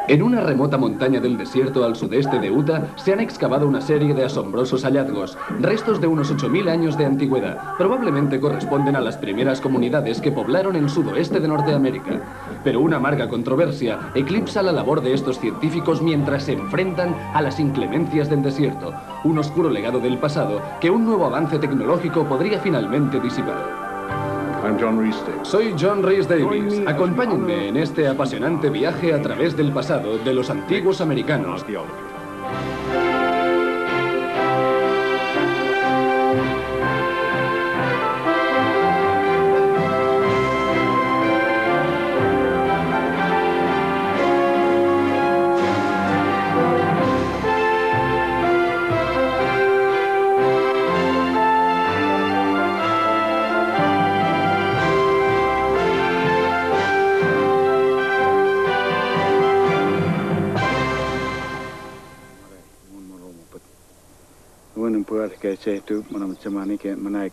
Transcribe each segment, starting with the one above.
En una remota montaña del desierto al sudeste de Utah se han excavado una serie de asombrosos hallazgos, restos de unos 8000 años de antigüedad. Probablemente corresponden a las primeras comunidades que poblaron el sudoeste de Norteamérica. Pero una amarga controversia eclipsa la labor de estos científicos mientras se enfrentan a las inclemencias del desierto, un oscuro legado del pasado que un nuevo avance tecnológico podría finalmente disipar. Soy John Rhys Davies. Acompáñenme en este apasionante viaje a través del pasado de los antiguos americanos.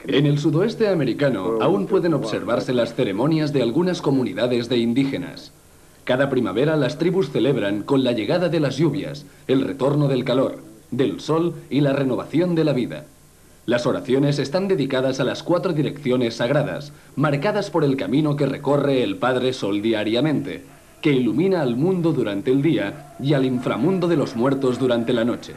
En el sudoeste americano aún pueden observarse las ceremonias de algunas comunidades de indígenas. Cada primavera las tribus celebran con la llegada de las lluvias, el retorno del calor, del sol y la renovación de la vida. Las oraciones están dedicadas a las 4 direcciones sagradas, marcadas por el camino que recorre el Padre Sol diariamente, que ilumina al mundo durante el día y al inframundo de los muertos durante la noche.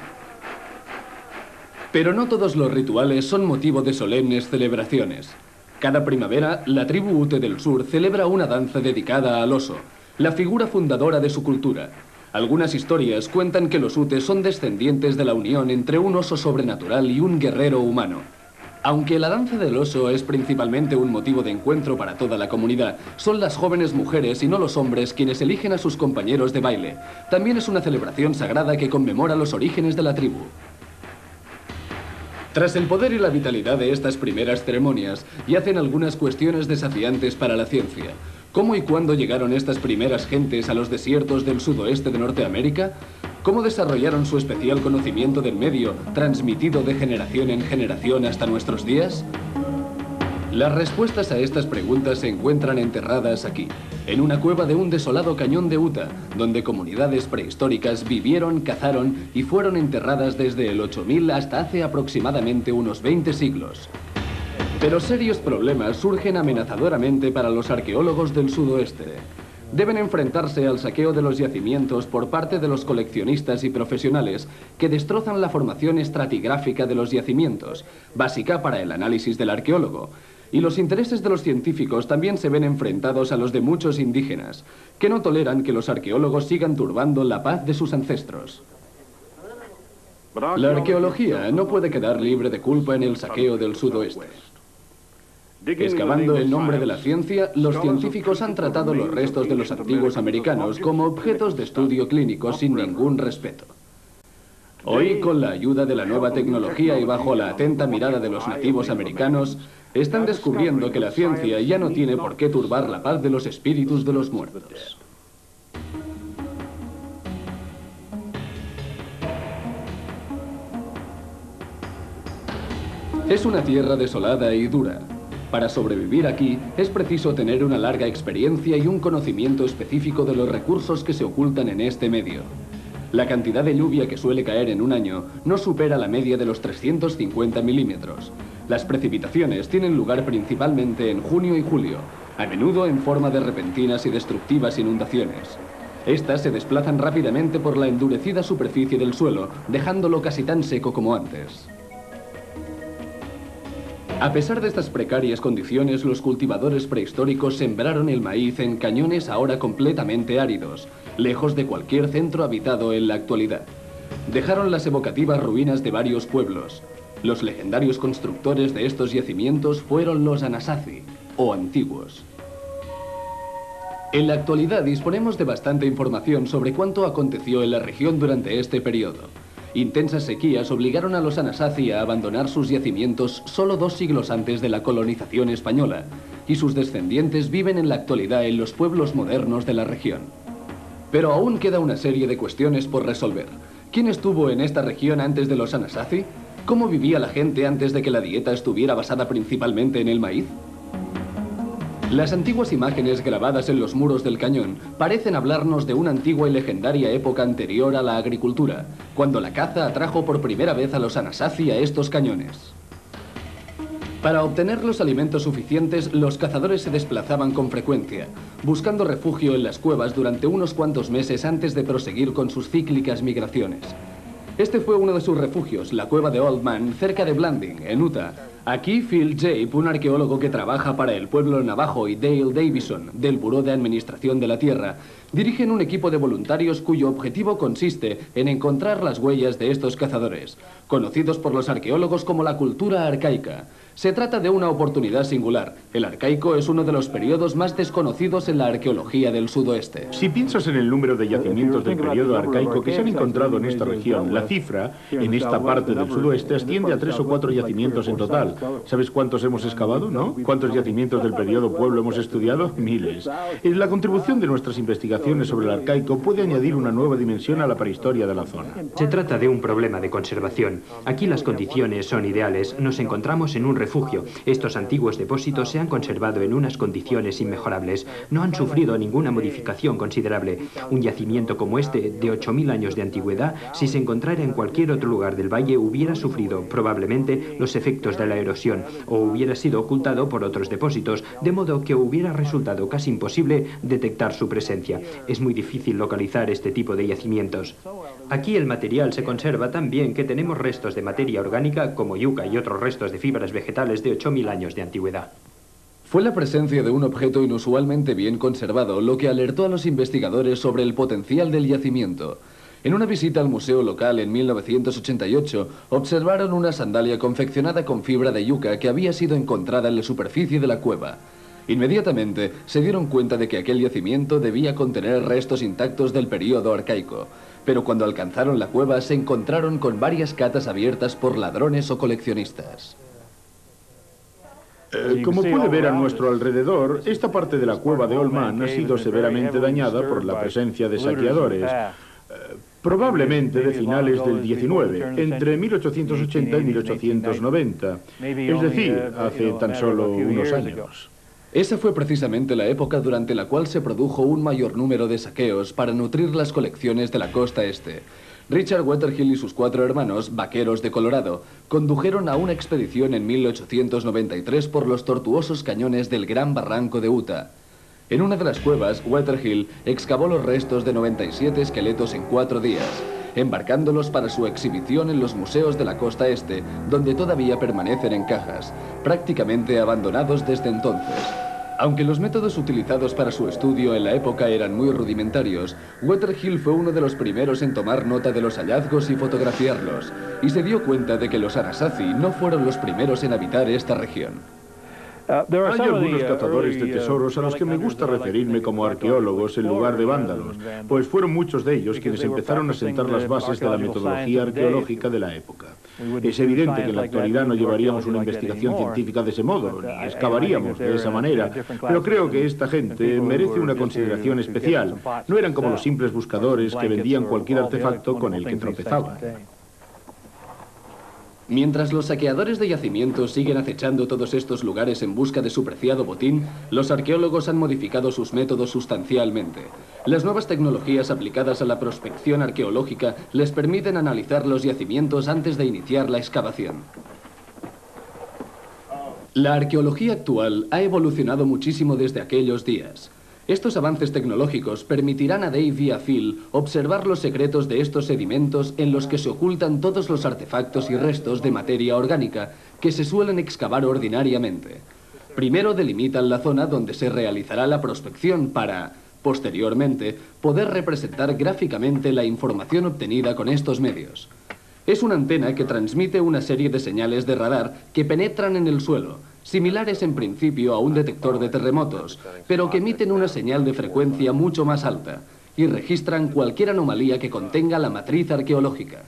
Pero no todos los rituales son motivo de solemnes celebraciones. Cada primavera, la tribu Ute del Sur celebra una danza dedicada al oso, la figura fundadora de su cultura. Algunas historias cuentan que los Utes son descendientes de la unión entre un oso sobrenatural y un guerrero humano. Aunque la danza del oso es principalmente un motivo de encuentro para toda la comunidad, son las jóvenes mujeres y no los hombres quienes eligen a sus compañeros de baile. También es una celebración sagrada que conmemora los orígenes de la tribu. Tras el poder y la vitalidad de estas primeras ceremonias, yacen algunas cuestiones desafiantes para la ciencia. ¿Cómo y cuándo llegaron estas primeras gentes a los desiertos del sudoeste de Norteamérica? ¿Cómo desarrollaron su especial conocimiento del medio, transmitido de generación en generación hasta nuestros días? Las respuestas a estas preguntas se encuentran enterradas aquí, en una cueva de un desolado cañón de Utah, donde comunidades prehistóricas vivieron, cazaron y fueron enterradas desde el 8000 hasta hace aproximadamente unos 20 siglos. Pero serios problemas surgen amenazadoramente para los arqueólogos del sudoeste. Deben enfrentarse al saqueo de los yacimientos por parte de los coleccionistas y profesionales que destrozan la formación estratigráfica de los yacimientos, básica para el análisis del arqueólogo. Y los intereses de los científicos también se ven enfrentados a los de muchos indígenas, que no toleran que los arqueólogos sigan turbando la paz de sus ancestros. La arqueología no puede quedar libre de culpa en el saqueo del sudoeste. Excavando en nombre de la ciencia, los científicos han tratado los restos de los antiguos americanos como objetos de estudio clínico sin ningún respeto. Hoy, con la ayuda de la nueva tecnología y bajo la atenta mirada de los nativos americanos, están descubriendo que la ciencia ya no tiene por qué turbar la paz de los espíritus de los muertos. Es una tierra desolada y dura. Para sobrevivir aquí es preciso tener una larga experiencia y un conocimiento específico de los recursos que se ocultan en este medio. La cantidad de lluvia que suele caer en un año no supera la media de los 350 milímetros. Las precipitaciones tienen lugar principalmente en junio y julio, a menudo en forma de repentinas y destructivas inundaciones. Estas se desplazan rápidamente por la endurecida superficie del suelo, dejándolo casi tan seco como antes. A pesar de estas precarias condiciones, los cultivadores prehistóricos sembraron el maíz en cañones ahora completamente áridos, lejos de cualquier centro habitado en la actualidad. Dejaron las evocativas ruinas de varios pueblos. Los legendarios constructores de estos yacimientos fueron los Anasazi, o antiguos. En la actualidad disponemos de bastante información sobre cuánto aconteció en la región durante este periodo. Intensas sequías obligaron a los Anasazi a abandonar sus yacimientos solo 2 siglos antes de la colonización española, y sus descendientes viven en la actualidad en los pueblos modernos de la región. Pero aún queda una serie de cuestiones por resolver. ¿Quién estuvo en esta región antes de los Anasazi? ¿Cómo vivía la gente antes de que la dieta estuviera basada principalmente en el maíz? Las antiguas imágenes grabadas en los muros del cañón parecen hablarnos de una antigua y legendaria época anterior a la agricultura, cuando la caza atrajo por primera vez a los Anasazi a estos cañones. Para obtener los alimentos suficientes, los cazadores se desplazaban con frecuencia, buscando refugio en las cuevas durante unos cuantos meses antes de proseguir con sus cíclicas migraciones. Este fue uno de sus refugios, la cueva de Old Man, cerca de Blanding, en Utah. Aquí Phil Jape, un arqueólogo que trabaja para el pueblo navajo, y Dale Davison, del Buró de Administración de la Tierra, dirigen un equipo de voluntarios cuyo objetivo consiste en encontrar las huellas de estos cazadores, conocidos por los arqueólogos como la cultura arcaica. Se trata de una oportunidad singular. El arcaico es uno de los periodos más desconocidos en la arqueología del sudoeste. Si piensas en el número de yacimientos del periodo arcaico que se han encontrado en esta región, la cifra, en esta parte del sudoeste, asciende a 3 o 4 yacimientos en total. ¿Sabes cuántos hemos excavado, no? ¿Cuántos yacimientos del periodo pueblo hemos estudiado? Miles. La contribución de nuestras investigaciones sobre el arcaico puede añadir una nueva dimensión a la prehistoria de la zona. Se trata de un problema de conservación. Aquí las condiciones son ideales. Nos encontramos en un refugio. Estos antiguos depósitos se han conservado en unas condiciones inmejorables. No han sufrido ninguna modificación considerable. Un yacimiento como este, de 8000 años de antigüedad, si se encontrara en cualquier otro lugar del valle, hubiera sufrido probablemente los efectos de la erosión o hubiera sido ocultado por otros depósitos, de modo que hubiera resultado casi imposible detectar su presencia. Es muy difícil localizar este tipo de yacimientos. Aquí el material se conserva tan bien que tenemos restos de materia orgánica como yuca y otros restos de fibras vegetales de 8000 años de antigüedad. Fue la presencia de un objeto inusualmente bien conservado lo que alertó a los investigadores sobre el potencial del yacimiento. En una visita al museo local en 1988, observaron una sandalia confeccionada con fibra de yuca que había sido encontrada en la superficie de la cueva. Inmediatamente se dieron cuenta de que aquel yacimiento debía contener restos intactos del período arcaico. Pero cuando alcanzaron la cueva se encontraron con varias catas abiertas por ladrones o coleccionistas. Como puede ver a nuestro alrededor, esta parte de la cueva de Old Man ha sido severamente dañada por la presencia de saqueadores. Probablemente de finales del 19, entre 1880 y 1890, es decir, hace tan solo unos años. Esa fue precisamente la época durante la cual se produjo un mayor número de saqueos para nutrir las colecciones de la costa este. Richard Wetherhill y sus 4 hermanos, vaqueros de Colorado, condujeron a una expedición en 1893 por los tortuosos cañones del Gran Barranco de Utah. En una de las cuevas, Wetherhill excavó los restos de 97 esqueletos en 4 días, embarcándolos para su exhibición en los museos de la costa este, donde todavía permanecen en cajas, prácticamente abandonados desde entonces. Aunque los métodos utilizados para su estudio en la época eran muy rudimentarios, Wetherhill fue uno de los primeros en tomar nota de los hallazgos y fotografiarlos, y se dio cuenta de que los Anasazi no fueron los primeros en habitar esta región. Hay algunos cazadores de tesoros a los que me gusta referirme como arqueólogos en lugar de vándalos, pues fueron muchos de ellos quienes empezaron a sentar las bases de la metodología arqueológica de la época. Es evidente que en la actualidad no llevaríamos una investigación científica de ese modo, ni excavaríamos de esa manera, pero creo que esta gente merece una consideración especial. No eran como los simples buscadores que vendían cualquier artefacto con el que tropezaban. Mientras los saqueadores de yacimientos siguen acechando todos estos lugares en busca de su preciado botín, los arqueólogos han modificado sus métodos sustancialmente. Las nuevas tecnologías aplicadas a la prospección arqueológica les permiten analizar los yacimientos antes de iniciar la excavación. La arqueología actual ha evolucionado muchísimo desde aquellos días. Estos avances tecnológicos permitirán a Dave y a Phil observar los secretos de estos sedimentos en los que se ocultan todos los artefactos y restos de materia orgánica que se suelen excavar ordinariamente. Primero delimitan la zona donde se realizará la prospección para, posteriormente, poder representar gráficamente la información obtenida con estos medios. Es una antena que transmite una serie de señales de radar que penetran en el suelo, similares en principio a un detector de terremotos, pero que emiten una señal de frecuencia mucho más alta y registran cualquier anomalía que contenga la matriz arqueológica.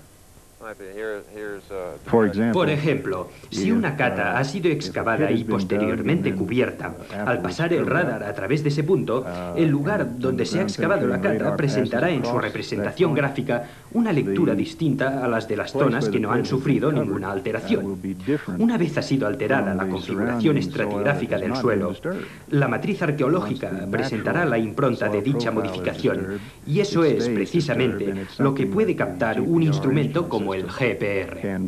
Por ejemplo, si una cata ha sido excavada y posteriormente cubierta, al pasar el radar a través de ese punto, el lugar donde se ha excavado la cata presentará en su representación gráfica una lectura distinta a las de las zonas que no han sufrido ninguna alteración. Una vez ha sido alterada la configuración estratigráfica del suelo, la matriz arqueológica presentará la impronta de dicha modificación, y eso es precisamente lo que puede captar un instrumento como el GPR.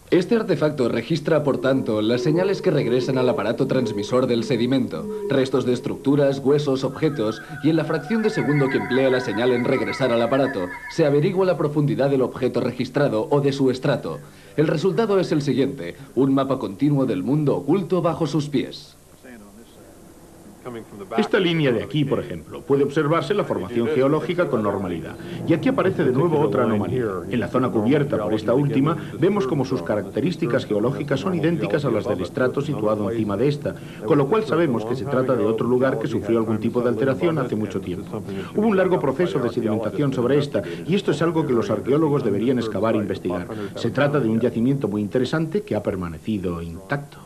Este artefacto registra, por tanto, las señales que regresan al aparato transmisor del sedimento, restos de estructuras, huesos, objetos, y en la fracción de segundo que emplea la señal en regresar al aparato, se averigua la profundidad del objeto registrado o de su estrato. El resultado es el siguiente, un mapa continuo del mundo oculto bajo sus pies. Esta línea de aquí, por ejemplo, puede observarse la formación geológica con normalidad. Y aquí aparece de nuevo otra anomalía. En la zona cubierta por esta última, vemos como sus características geológicas son idénticas a las del estrato situado encima de esta, con lo cual sabemos que se trata de otro lugar que sufrió algún tipo de alteración hace mucho tiempo. Hubo un largo proceso de sedimentación sobre esta, y esto es algo que los arqueólogos deberían excavar e investigar. Se trata de un yacimiento muy interesante que ha permanecido intacto.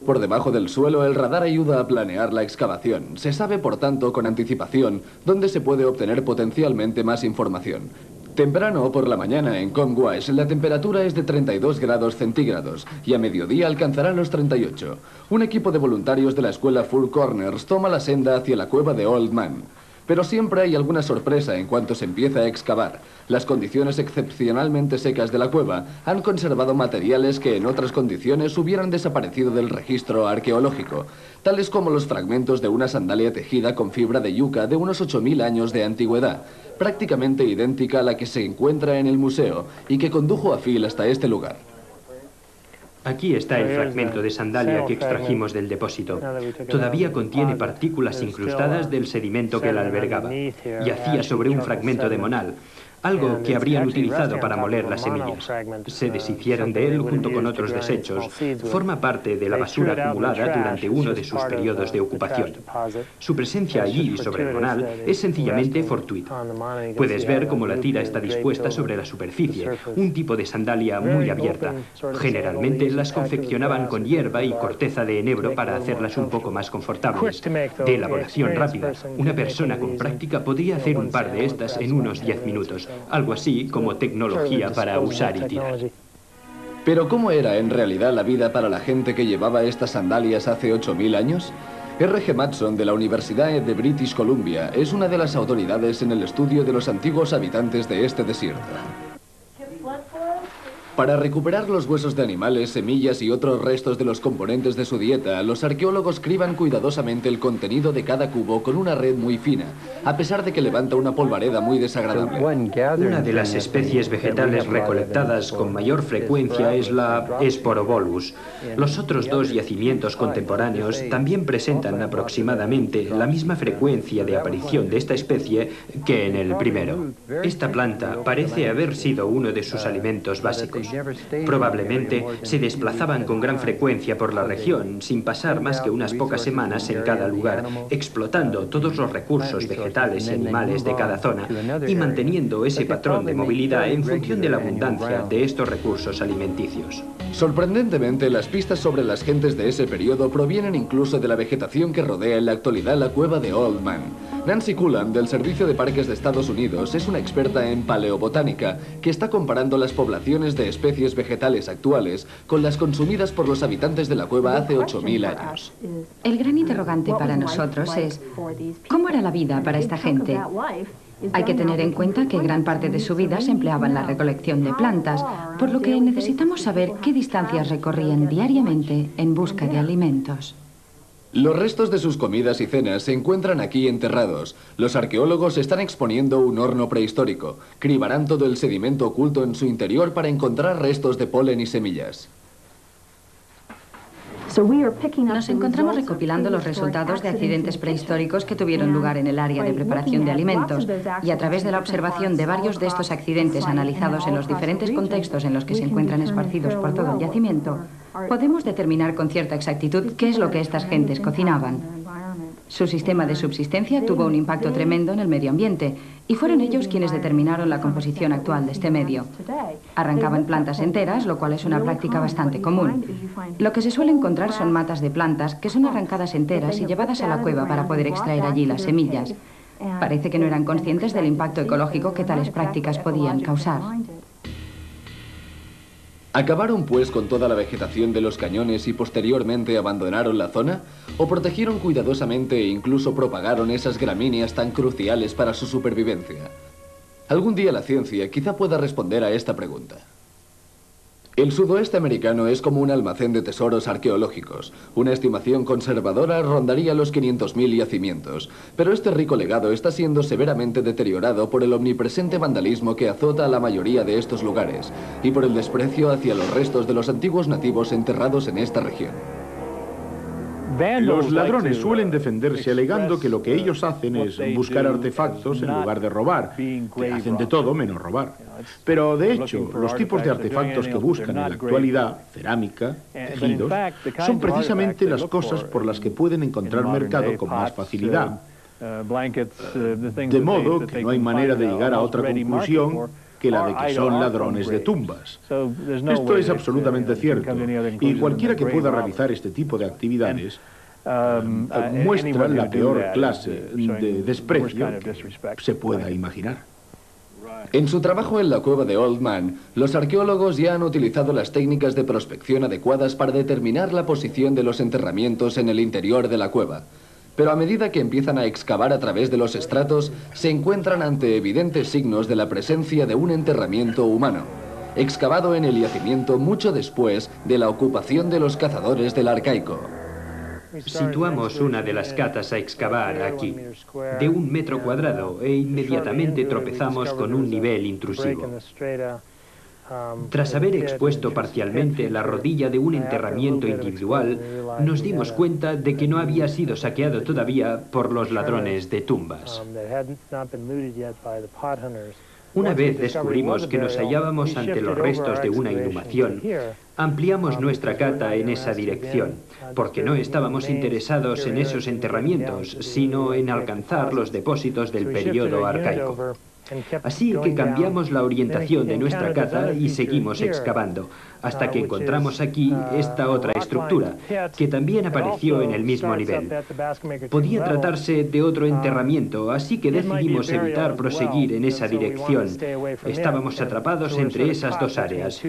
Por debajo del suelo, el radar ayuda a planear la excavación. Se sabe, por tanto, con anticipación, dónde se puede obtener potencialmente más información. Temprano por la mañana en Comwash la temperatura es de 32 grados centígrados y a mediodía alcanzará los 38. Un equipo de voluntarios de la escuela Four Corners toma la senda hacia la cueva de Old Man. Pero siempre hay alguna sorpresa en cuanto se empieza a excavar. Las condiciones excepcionalmente secas de la cueva han conservado materiales que en otras condiciones hubieran desaparecido del registro arqueológico, tales como los fragmentos de una sandalia tejida con fibra de yuca de unos 8000 años de antigüedad, prácticamente idéntica a la que se encuentra en el museo y que condujo a Phil hasta este lugar. Aquí está el fragmento de sandalia que extrajimos del depósito. Todavía contiene partículas incrustadas del sedimento que la albergaba. Yacía sobre un fragmento de monal, algo que habrían utilizado para moler las semillas. Se deshicieron de él junto con otros desechos. Forma parte de la basura acumulada durante uno de sus periodos de ocupación. Su presencia allí sobre el monal es sencillamente fortuita. Puedes ver cómo la tira está dispuesta sobre la superficie, un tipo de sandalia muy abierta. Generalmente las confeccionaban con hierba y corteza de enebro para hacerlas un poco más confortables. De elaboración rápida, una persona con práctica podría hacer un par de estas en unos 10 minutos. Algo así como tecnología para usar y tirar. ¿Pero cómo era en realidad la vida para la gente que llevaba estas sandalias hace 8000 años? R.G. Matson de la Universidad de British Columbia es una de las autoridades en el estudio de los antiguos habitantes de este desierto. Para recuperar los huesos de animales, semillas y otros restos de los componentes de su dieta, los arqueólogos criban cuidadosamente el contenido de cada cubo con una red muy fina, a pesar de que levanta una polvareda muy desagradable. Una de las especies vegetales recolectadas con mayor frecuencia es la Sporobolus. Los otros dos yacimientos contemporáneos también presentan aproximadamente la misma frecuencia de aparición de esta especie que en el primero. Esta planta parece haber sido uno de sus alimentos básicos. Probablemente se desplazaban con gran frecuencia por la región, sin pasar más que unas pocas semanas en cada lugar, explotando todos los recursos vegetales y animales de cada zona y manteniendo ese patrón de movilidad en función de la abundancia de estos recursos alimenticios. Sorprendentemente, las pistas sobre las gentes de ese periodo provienen incluso de la vegetación que rodea en la actualidad la cueva de Old Man. Nancy Cullen, del Servicio de Parques de Estados Unidos, es una experta en paleobotánica que está comparando las poblaciones de especies vegetales actuales con las consumidas por los habitantes de la cueva hace 8000 años. El gran interrogante para nosotros es, ¿cómo era la vida para esta gente? Hay que tener en cuenta que gran parte de su vida se empleaba en la recolección de plantas, por lo que necesitamos saber qué distancias recorrían diariamente en busca de alimentos. Los restos de sus comidas y cenas se encuentran aquí enterrados. Los arqueólogos están exponiendo un horno prehistórico. Cribarán todo el sedimento oculto en su interior para encontrar restos de polen y semillas. Nos encontramos recopilando los resultados de accidentes prehistóricos que tuvieron lugar en el área de preparación de alimentos y a través de la observación de varios de estos accidentes analizados en los diferentes contextos en los que se encuentran esparcidos por todo el yacimiento, podemos determinar con cierta exactitud qué es lo que estas gentes cocinaban. Su sistema de subsistencia tuvo un impacto tremendo en el medio ambiente y fueron ellos quienes determinaron la composición actual de este medio. Arrancaban plantas enteras, lo cual es una práctica bastante común. Lo que se suele encontrar son matas de plantas que son arrancadas enteras y llevadas a la cueva para poder extraer allí las semillas. Parece que no eran conscientes del impacto ecológico que tales prácticas podían causar. ¿Acabaron pues con toda la vegetación de los cañones y posteriormente abandonaron la zona? ¿O protegieron cuidadosamente e incluso propagaron esas gramíneas tan cruciales para su supervivencia? Algún día la ciencia quizá pueda responder a esta pregunta. El sudoeste americano es como un almacén de tesoros arqueológicos. Una estimación conservadora rondaría los 500.000 yacimientos. Pero este rico legado está siendo severamente deteriorado por el omnipresente vandalismo que azota a la mayoría de estos lugares y por el desprecio hacia los restos de los antiguos nativos enterrados en esta región. Los ladrones suelen defenderse alegando que lo que ellos hacen es buscar artefactos en lugar de robar, que hacen de todo menos robar. Pero de hecho, los tipos de artefactos que buscan en la actualidad, cerámica, tejidos, son precisamente las cosas por las que pueden encontrar mercado con más facilidad. De modo que no hay manera de llegar a otra conclusión que la de que son ladrones de tumbas. Esto es absolutamente cierto, y cualquiera que pueda realizar este tipo de actividades muestra la peor clase de desprecio que se pueda imaginar. En su trabajo en la cueva de Old Man, los arqueólogos ya han utilizado las técnicas de prospección adecuadas para determinar la posición de los enterramientos en el interior de la cueva. Pero a medida que empiezan a excavar a través de los estratos, se encuentran ante evidentes signos de la presencia de un enterramiento humano, excavado en el yacimiento mucho después de la ocupación de los cazadores del Arcaico. Situamos una de las catas a excavar aquí, de 1 metro cuadrado, e inmediatamente tropezamos con un nivel intrusivo. Tras haber expuesto parcialmente la rodilla de un enterramiento individual, nos dimos cuenta de que no había sido saqueado todavía por los ladrones de tumbas. Una vez descubrimos que nos hallábamos ante los restos de una inhumación, ampliamos nuestra cata en esa dirección, porque no estábamos interesados en esos enterramientos, sino en alcanzar los depósitos del periodo arcaico. Así que cambiamos la orientación de nuestra cata y seguimos excavando, hasta que encontramos aquí esta otra estructura, que también apareció en el mismo nivel. Podía tratarse de otro enterramiento, así que decidimos evitar proseguir en esa dirección. Estábamos atrapados entre esas dos áreas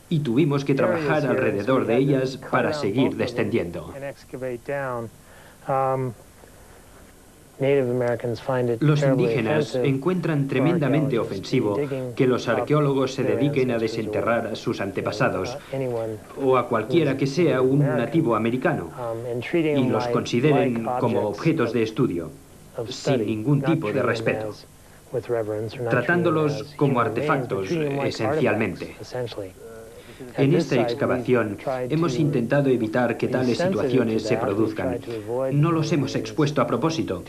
y tuvimos que trabajar alrededor de ellas para seguir descendiendo. Los indígenas encuentran tremendamente ofensivo que los arqueólogos se dediquen a desenterrar a sus antepasados, o a cualquiera que sea un nativo americano, y los consideren como objetos de estudio, sin ningún tipo de respeto, tratándolos como artefactos, esencialmente. En esta excavación hemos intentado evitar que tales situaciones se produzcan. No los hemos expuesto a propósito.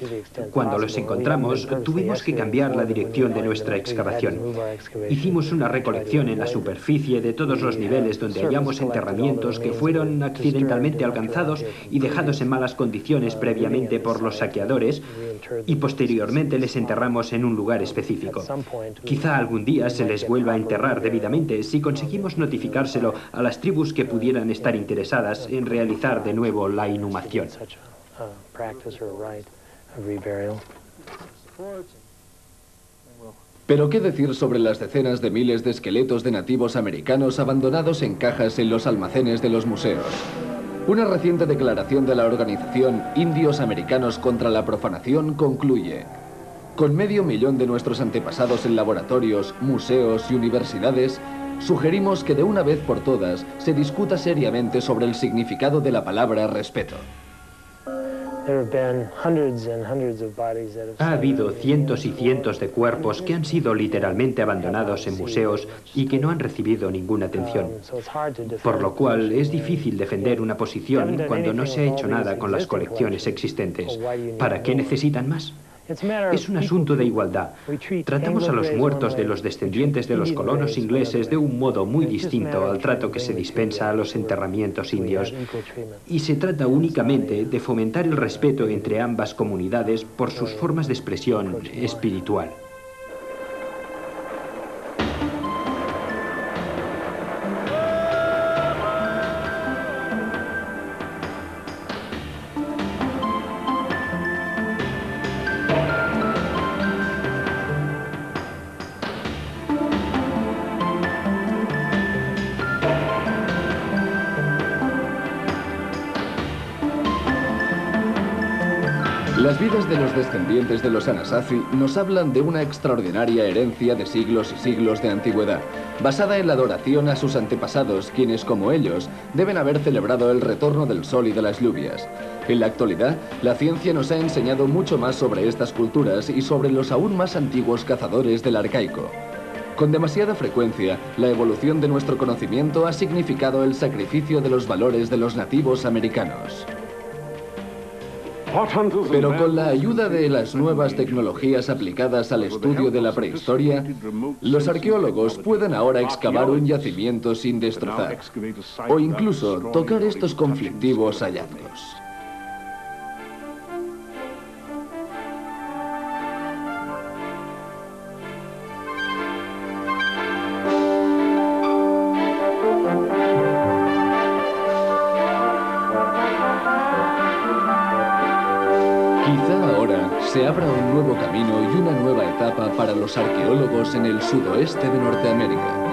Cuando los encontramos, tuvimos que cambiar la dirección de nuestra excavación. Hicimos una recolección en la superficie de todos los niveles donde hallamos enterramientos que fueron accidentalmente alcanzados y dejados en malas condiciones previamente por los saqueadores, y posteriormente les enterramos en un lugar específico. Quizá algún día se les vuelva a enterrar debidamente si conseguimos notificárselo a las tribus que pudieran estar interesadas en realizar de nuevo la inhumación. Pero ¿qué decir sobre las decenas de miles de esqueletos de nativos americanos abandonados en cajas en los almacenes de los museos? Una reciente declaración de la organización Indios Americanos contra la Profanación concluye: con 500.000 de nuestros antepasados en laboratorios, museos y universidades, sugerimos que de una vez por todas se discuta seriamente sobre el significado de la palabra respeto. Ha habido cientos y cientos de cuerpos que han sido literalmente abandonados en museos y que no han recibido ninguna atención, por lo cual es difícil defender una posición cuando no se ha hecho nada con las colecciones existentes. ¿Para qué necesitan más? Es un asunto de igualdad. Tratamos a los muertos de los descendientes de los colonos ingleses de un modo muy distinto al trato que se dispensa a los enterramientos indios. Y se trata únicamente de fomentar el respeto entre ambas comunidades por sus formas de expresión espiritual. Las vidas de los descendientes de los Anasazi nos hablan de una extraordinaria herencia de siglos y siglos de antigüedad, basada en la adoración a sus antepasados, quienes, como ellos, deben haber celebrado el retorno del sol y de las lluvias. En la actualidad, la ciencia nos ha enseñado mucho más sobre estas culturas y sobre los aún más antiguos cazadores del arcaico. Con demasiada frecuencia, la evolución de nuestro conocimiento ha significado el sacrificio de los valores de los nativos americanos. Pero con la ayuda de las nuevas tecnologías aplicadas al estudio de la prehistoria, los arqueólogos pueden ahora excavar un yacimiento sin destrozar, o incluso tocar estos conflictivos hallazgos. Se abra un nuevo camino y una nueva etapa para los arqueólogos en el sudoeste de Norteamérica.